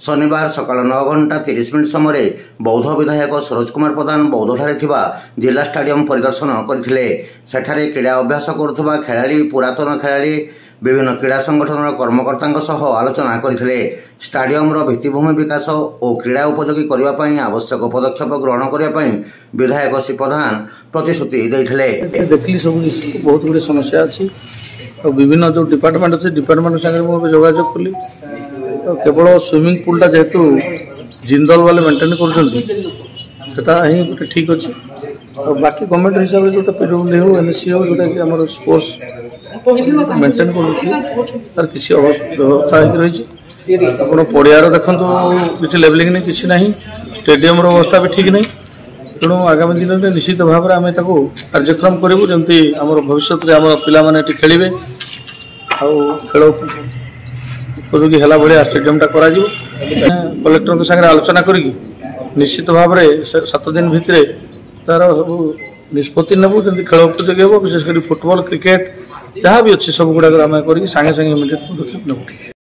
शनिवार सकाल 9:30 समय बौद्ध विधायक सरोज कुमार प्रधान बौद्धଠାରେ ଥିବା जिला स्टाडियम परिदर्शन करथिले। सेठारे क्रीड़ा अभ्यास करुवा खेलाड़ी, पुरातन खेलाड़ी, विभिन्न क्रीड़ा संगठन कर्मकर्ता सह आलोचना करथिले। स्टाडियम भित्तिभूमि विकास और क्रीड़ा उपयोगी करने आवश्यक पदक्षेप ग्रहण करने विधायक श्री प्रधान प्रतिश्रुति देथिले। देखली सब बहुत गुड़े समस्या अच्छी और विभिन्न जो डिपार्टमेंट अच्छे डिपार्टमेंट संगे जोगाजोग कली। तो केवल स्विमिंग पूलटा जेहेतु जिंदल वाले मेंटेन कर ठीक अच्छे और बाकी गवर्नमेंट हिसाब से जो पीडब्ल्यूडी हो एनएससी हो जोटा कि आम स्पोर्ट्स मेंटेन कर किसी व्यवस्था रही। आप पड़ियार देखो किसी लेवलिंग नहीं किसी ना स्टेडियम व्यवस्था भी ठीक नहीं। तेणु आगामी दिन में निश्चित भाव में आम कार्यक्रम करूँ जमी आम भविष्य में पाने खेलें खेल उपयोगी है भाया स्टेडियमटा करा कलेक्टर सागर आलोचना करी निश्चित भाव में 7 दिन भितर तार निष्पत्ति नेबू जमी खेल उपयोगी हे विशेषकर फुटबॉल क्रिकेट जहाँ भी अच्छी सब गुड़ाक आम कर सागे सागे इमिडिएट पदक्षेप नेबू।